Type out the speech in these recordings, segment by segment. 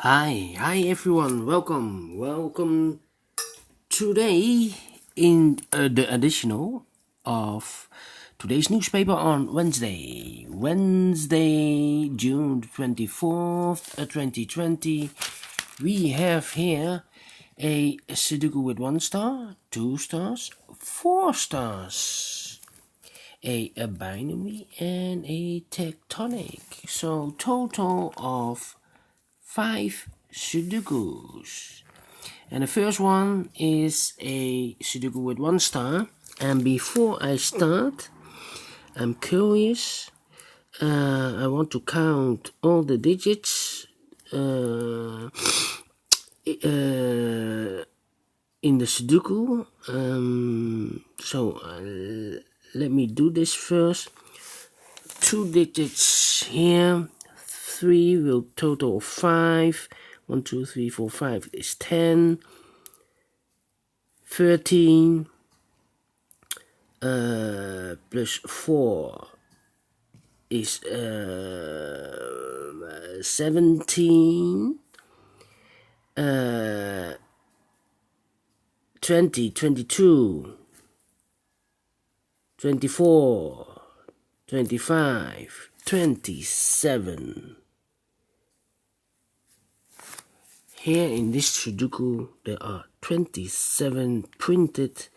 Hi everyone. Welcome. Today in the additional of today's newspaper on Wednesday, June 24th, 2020. We have here a Sudoku with 1 star, 2 stars, 4 stars, a binary, and a tectonic. So total of 5 Sudokus. And the first one is a Sudoku with 1 star. And before I start, I'm curious. I want to count all the digits in the Sudoku. So let me do this first. 2 digits here. 3 will total 5. 1, 2, 3, 4, 5 is 10. 13 plus 4 is 17. 20, 22, 24, 25, 27. Here in this Sudoku, there are 27 printed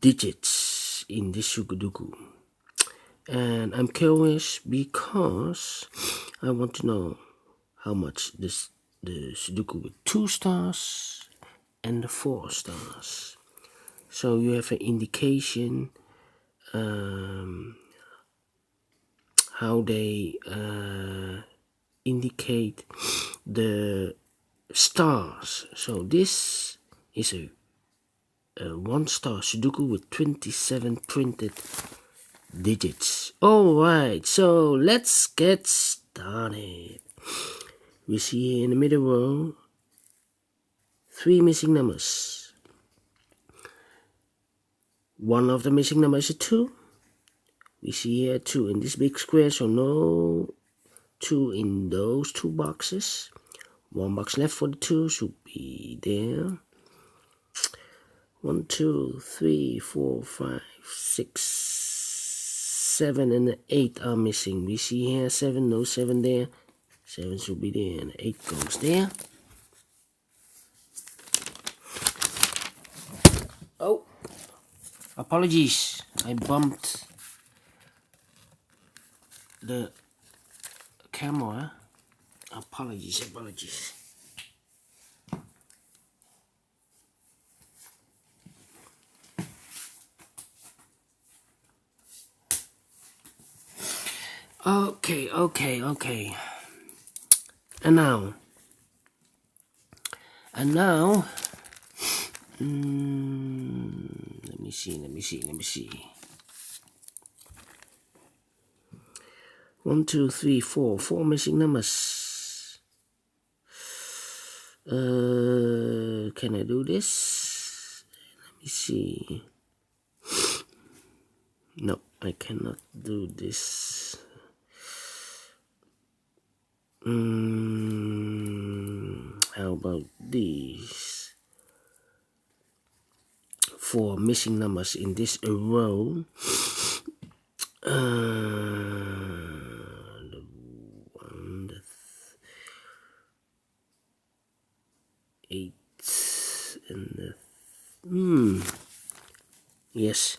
digits in this Sudoku. And I'm curious because I want to know how much the Sudoku with 2 stars and the 4 stars. So you have an indication how they indicate the stars. So this is a 1 star Sudoku with 27 printed digits. Alright, so let's get started. We see here in the middle row 3 missing numbers. One of the missing numbers is a 2. We see here 2 in this big square, so no 2 in those 2 boxes. 1 box left for the 2 should be there. 1, 2, 3, 4, 5, 6, 7 and 8 are missing. We see here 7, no 7 there. 7 should be there and 8 goes there. Oh, apologies. I bumped the camera. Apologies. Okay. And now, let me see. 1, 2, 3, 4. 4 missing numbers. Can I do this? Let me see. No, I cannot do this. How about these? 4 missing numbers in this row. The 1, the 8, and the yes.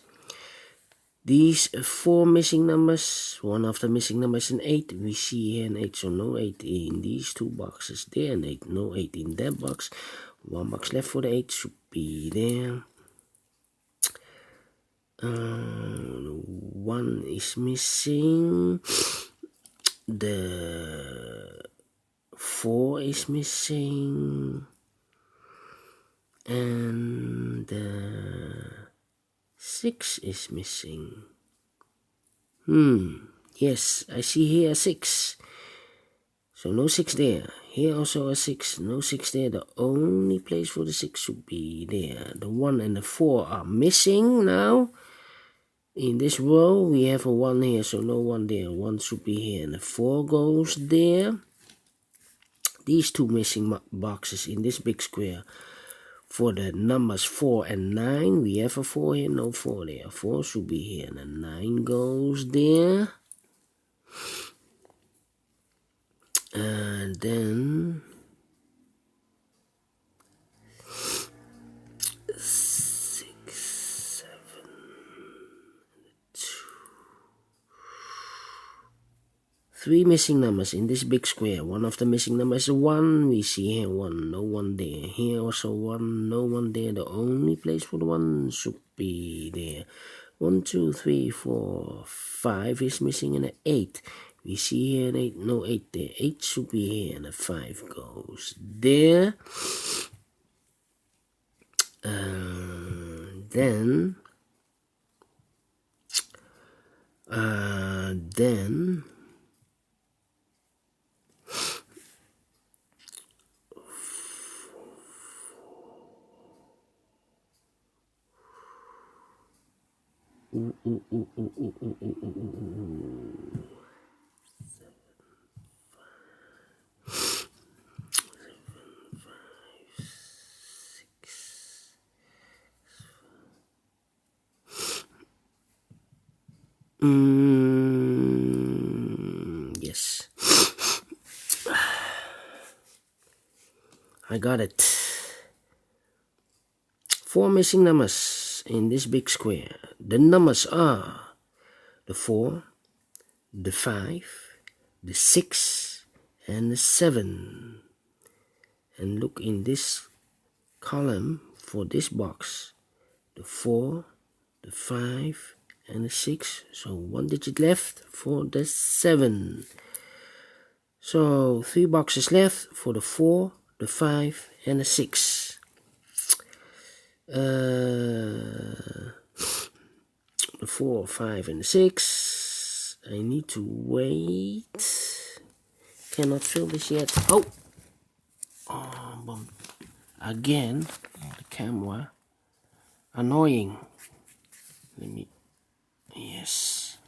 These 4 missing numbers, one of the missing numbers in 8, we see here an 8, so no 8 in these 2 boxes there, and 8, no 8 in that box. 1 box left for the 8 should be there. 1 is missing. The 4 is missing. And the 6 is missing. Yes, I see here a 6. So no 6 there. Here also a 6. No 6 there. The only place for the 6 should be there. The 1 and the 4 are missing now. In this row, we have a 1 here, so no 1 there. 1 should be here, and the 4 goes there. these two missing boxes in this big square. For the numbers 4 and 9, we have a 4 here, no 4 there. 4 should be here, and then 9 goes there. And then 6, 7, 2. 3 missing numbers in this big square. One of the missing numbers is 1. We see here 1, no 1 there. Here also 1, no 1 there. The only place for the 1 should be there. 1, 2, 3, 4, 5 is missing, and an 8. We see here an 8, no 8 there. 8 should be here, and a 5 goes there. Then yes, I got it. 4 missing numbers in this big square. The numbers are the 4, the 5, the 6, and the 7. And look in this column for this box. The 4, the 5, and the 6. So 1 digit left for the 7. So 3 boxes left for the 4, the 5, and the 6. The 4, 5, and the 6. I need to wait. Cannot fill this yet. Oh, again, the camera. Annoying. Let me. Yes.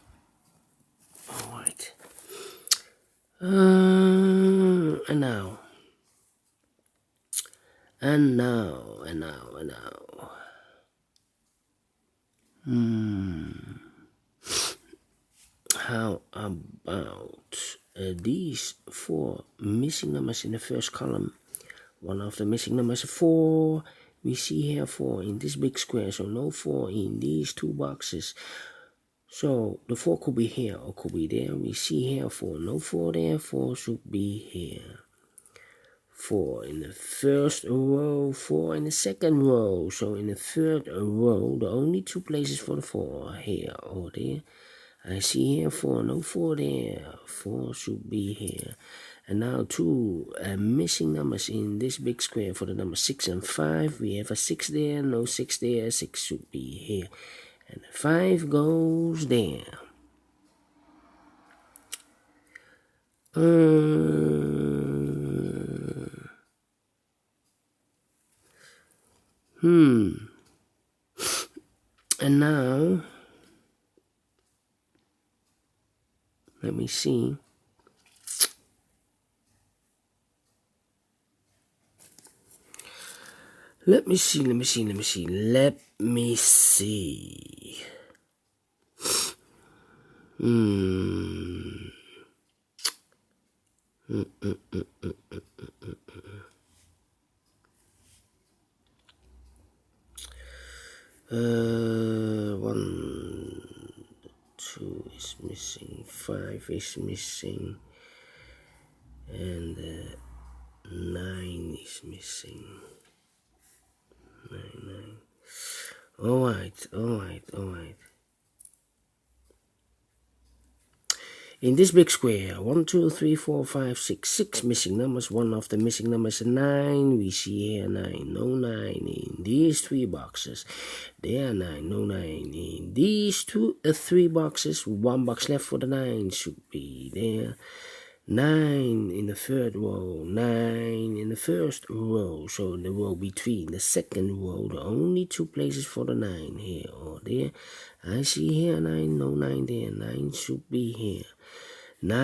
All right. And now. How about these 4 missing numbers in the first column? One of the missing numbers is 4. We see here 4 in this big square, so no 4 in these 2 boxes. So the 4 could be here or could be there. We see here 4, no 4 there. 4 should be here. 4 in the first row, 4 in the second row. So in the third row, the only 2 places for the 4 are here or there. I see here 4, no 4 there. 4 should be here. And now 2 missing numbers in this big square for the number 6 and 5. We have a 6 there, no 6 there. 6 should be here. And the 5 goes there. And now, let me see. Let me see. One, 2 is missing, 5 is missing, and 9 is missing. 9. All right. In this big square, 1, 2, 3, 4, 5, 6, 6 missing numbers. One of the missing numbers is 9. We see here 9, no 9 in these 3 boxes. There are 9, no 9 in these 3 boxes. 1 box left for the 9 should be there. 9 in the third row, 9 in the first row. So in the row between the second row, the only 2 places for the 9 here or there. I see here 9, no 9 there. 9 should be here. 9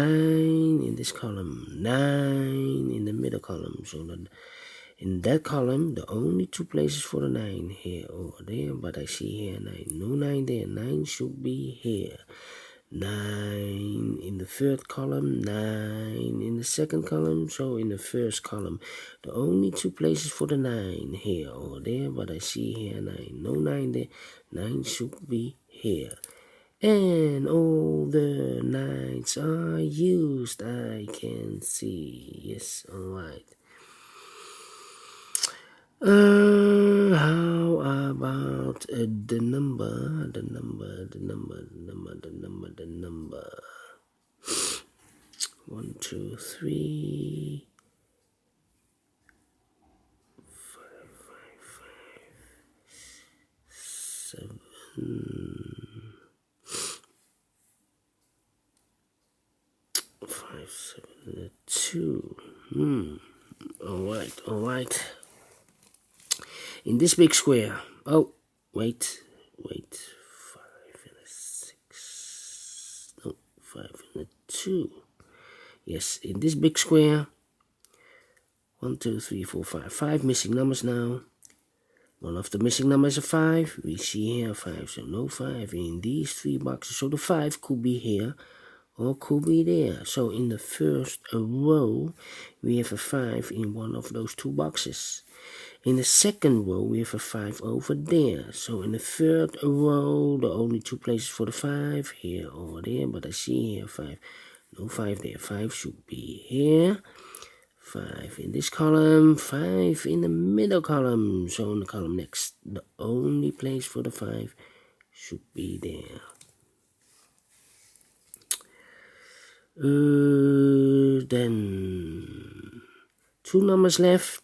in this column, 9 in the middle column. So in that column, the only 2 places for the 9 here or there, but I see here 9. No 9 there. 9 should be here. 9 in the third column, 9 in the second column, so in the first column. The only 2 places for the 9 here or there, but I see here 9. No 9 there. 9 should be here. And all the 9s are used, I can see. Yes, alright. How about the number? 1, 2, 3, 5, 7, 5, 7, 2. Alright. In this big square, wait, 5 and a 6, no, 5 and a 2. Yes, in this big square, 1, 2, 3, 4, 5. 5 missing numbers now. One of the missing numbers is a 5. We see here 5, so no 5 in these 3 boxes. So the 5 could be here or could be there. So in the first row, we have a 5 in one of those 2 boxes. In the second row, we have a 5 over there. So in the third row, the only 2 places for the 5, here or there. But I see here 5. No 5 there. 5 should be here. 5 in this column. 5 in the middle column. So in the column next, the only place for the 5 should be there. Then 2 numbers left.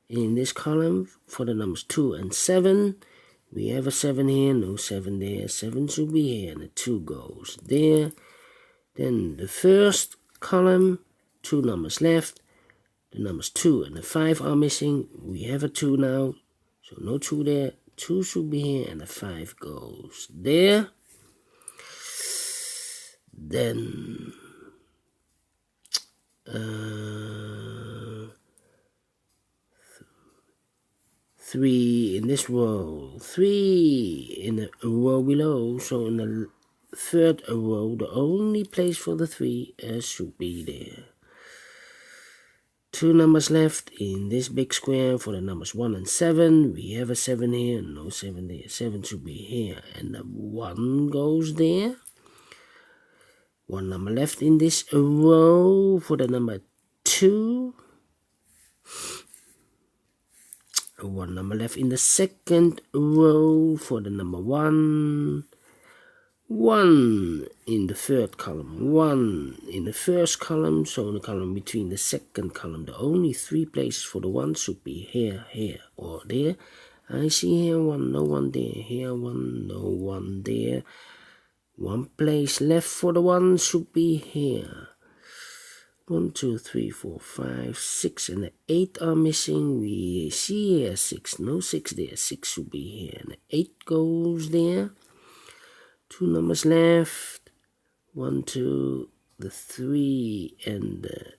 In this column, for the numbers 2 and 7, we have a 7 here, no 7 there. 7 should be here, and the 2 goes there. Then the first column, 2 numbers left. The numbers 2 and the 5 are missing. We have a 2 now, so no 2 there. 2 should be here, and the 5 goes there. Then 3 in this row, 3 in the row below, so in the third row, the only place for the 3 should be there. 2 numbers left in this big square for the numbers 1 and 7. We have a 7 here, no 7 there. 7 should be here, and the 1 goes there. 1 number left in this row for the number 2. 1 number left in the second row for the number 1. 1 in the third column. 1 in the first column. So in the column between the second column, the only 3 places for the 1 should be here, or there. I see here 1, no 1 there. Here 1, no 1 there. 1 place left for the 1 should be here. 1, 2, 3, 4, 5, 6, and the 8 are missing. We see here 6, no 6 there. 6 should be here, and the 8 goes there. 2 numbers left. 1, 2, the 3, and the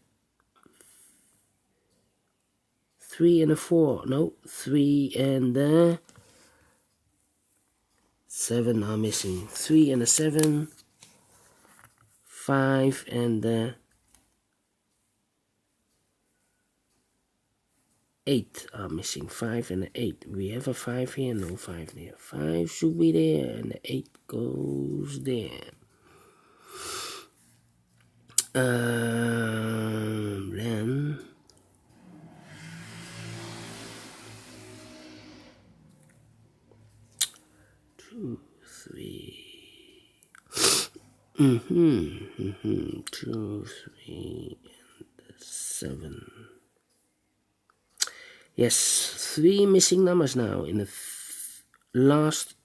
3 and the 4. No, 3 and the 7 are missing. 3 and the 7. 5 and the 8 are missing. 5 and the 8. We have a 5 here, no 5 there. 5 should be there, and the 8 goes there. Then 2, 3. 2, 3, and 7. Yes, 3 missing numbers now in the last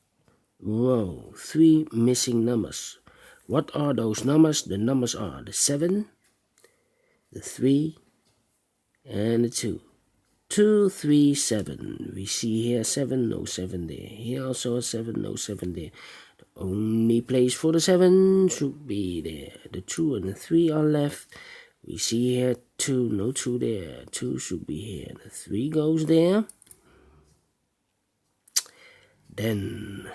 row. 3 missing numbers. What are those numbers? The numbers are the 7, the 3, and the 2. 2, 3, 7. We see here 7, no 7 there. Here also a 7, no 7 there. The only place for the 7 should be there. The 2 and the 3 are left. We see here 2, no 2 there. 2 should be here. The 3 goes there. Then,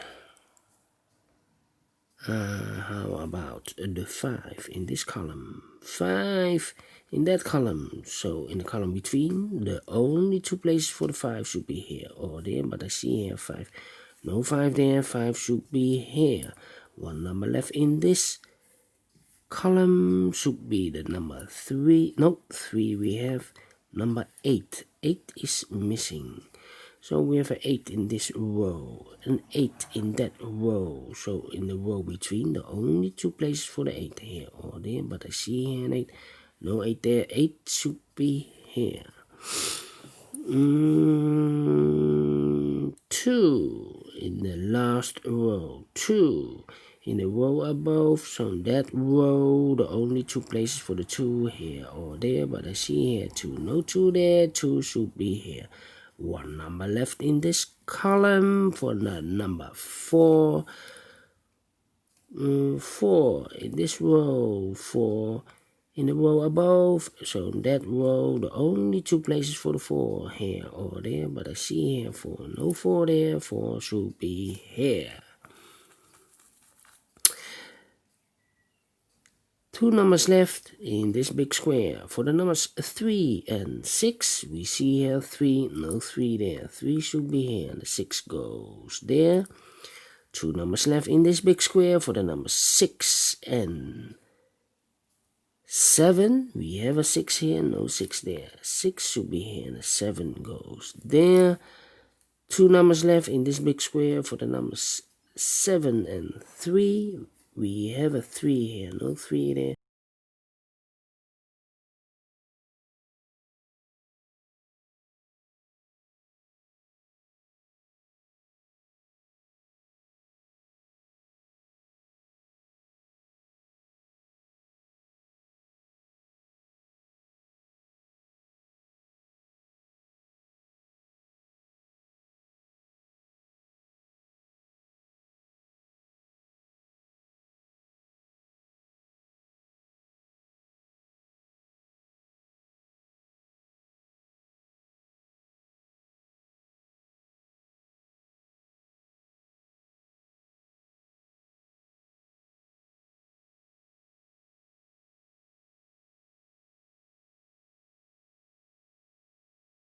how about the 5 in this column? 5 in that column. So in the column between, the only 2 places for the 5 should be here or there. But I see here 5. No 5 there. 5 should be here. One number left in this column should be the number 3. No, 3 we have. Number 8. 8 is missing. So we have an 8 in this row, an 8 in that row. So in the row between, the only 2 places for the 8 here or there. But I see here an 8. No 8 there. 8 should be here. 2 in the last row. 2 in the row above. So in that row, the only 2 places for the 2 here or there. But I see here 2. No 2 there. 2 should be here. One number left in this column for the number 4. 4 in this row. 4 in the row above. So in that row, the only 2 places for the 4 here or there. But I see here 4. No 4 there. 4 should be here. 2 numbers left in this big square. For the numbers 3 and 6, we see here 3, no 3 there. 3 should be here, and the 6 goes there. 2 numbers left in this big square. For the numbers 6 and 7, we have a 6 here, no 6 there. 6 should be here, and the 7 goes there. 2 numbers left in this big square. For the numbers 7 and 3, we have a 3 here, no 3 there.